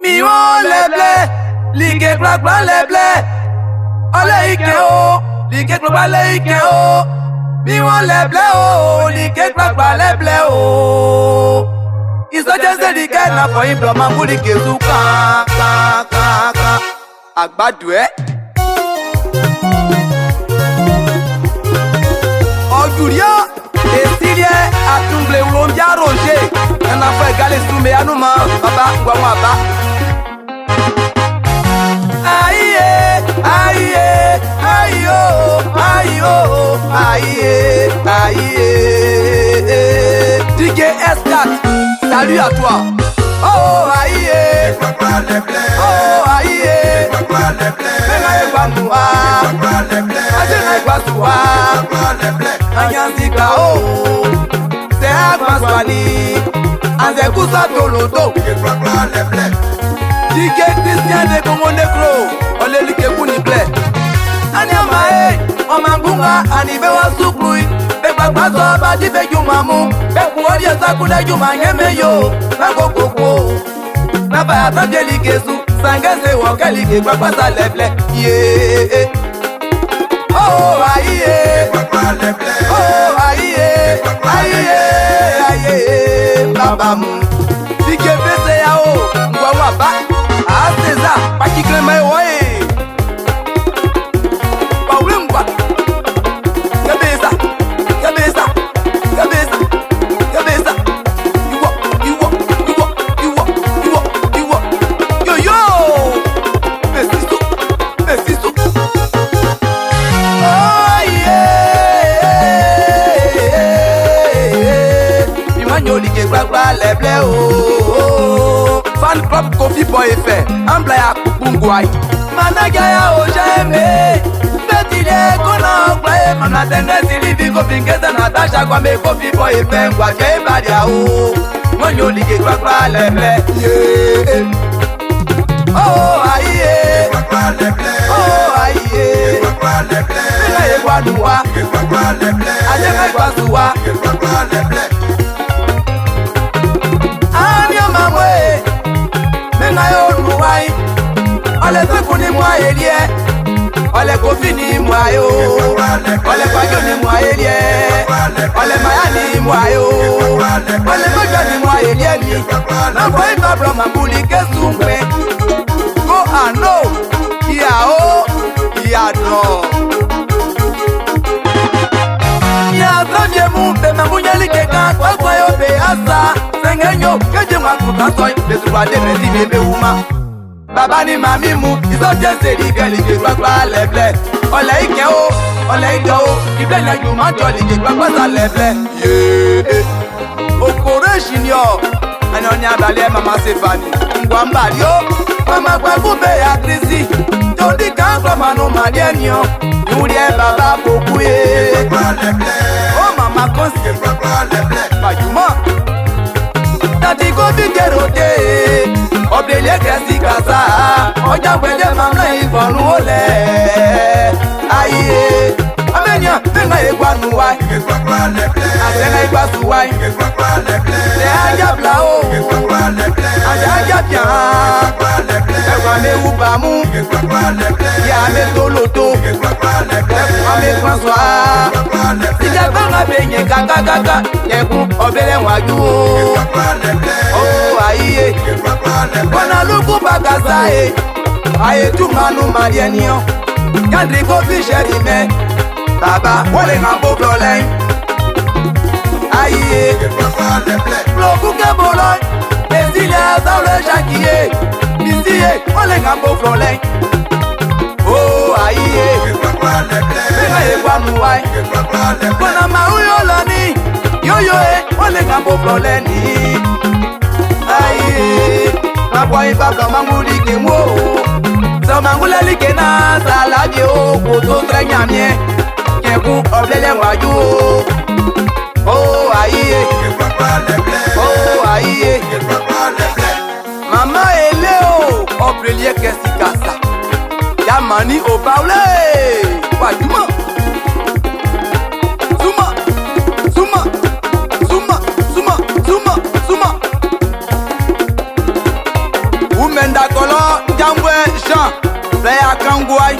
Mi won leble, like klak klak leble. Ole ike o, like klak klak le ike o. Mi won leble o, like klak klak leble o. Isojense like na for him blood man buli kezu ka ka ka ka. Agbadu Ojuria, Esilie, Atumble Ulombia Roger. Un affaire galé sous mes anouma, papa, Guamaba. Aïe, aïe, aïe, aïe, aïe, aïe. DJ S4, salut à toi. Oh, aïe, oh, aïe, Menaye Banua, Ajenaye Basua, Anyanzika, oh, c'est Agbaswani. Anze kusa toloto Dike Christian de Congo Negro Ole like kuni ple Ani amae Omangunga Ani bewa sukrui Bekwa kwaso abadi be jumamu Beku olie sakule juma ngeme yo Nango koko Naba ya tanje like su Sangese woke like kwa kwa sa leble Yeah Oh aye Oh aye Aye Baba mu Dike bese ya o Ngwa waba Aseza Pakikle mai woe Pawimba Kabeza Kabeza Kabeza Kabeza Iwo Iwo Iwo Iwo Iwo Iwo Yo yo Besisu Besisu Oh yeah Imanyoli ke gbagba leble o Fan club Kofi Boy fait Ambla ya kupungwai Managa ya ojeme Betile kona okwae Mana tendensi livi Kofi ngeza Natasha kwa me Kofi Boy fait Ngwa ke badia o Manyoli ke gbagba leble Yeah Oh aye Oh aye Bila ye gwanuwa Ajeka gwasuwa Ole sekuni mwa elie Ole kofi ni mwa yo Ole kwajo ni mwa elie Ole maya ni mwa yo Ole moja ni mwa elie ni Na kwa ito bro mambuli kesumwe Go ano Iya o Iya no Iya zonje mumpe Mambunya likeka Kwa kwa yo be asa Sengenyo Keje mwakuta soy Besuwa deme si bebe uma Baba ni mami mu, isojense like like gbagba leble Ole ike o, ole ike o Ible na juma jo like gbagba sa leble Yeah Okore shinyo Ani oni abale mama Sefani Ngwa mbali o Mama kwa kumbe ya krisi Jodi kankwa manu malieni o Yurie baba boku ye Oh mama konsi Bajuma Tati kofi kerote Obele kresi kasa Oja wele mamla ifonu ole Aye Amenya Venga egwanu wai Asenga igwasu wai Se aja blao Aja pian Ewa me ubamu Ya me toloto Ewa me François Sija konga benye kaka kaka Yeku obele waju Oh aye Kona luku bagasa Aye tumanu marienio Kandri kofi sherime Baba wole ngambo flolen Aye Bloku ke bolon Esilia saule shakiye Bisiye wole ngambo flolen Oh aye Venga egwanu wai Kona mauyo lani Yo wole ngambo floleni Aye Mabwa ibaba manguli ke mo So mangula like na saladi o Koto trenyamye Keku oblele waju Oh aye Oh aye Mama eleo Obrelie kesikasa Yamani obaule Wajuma Zuma Zuma Zuma Zuma Zuma Zuma dakolo jambwe Jean Playa Kangouai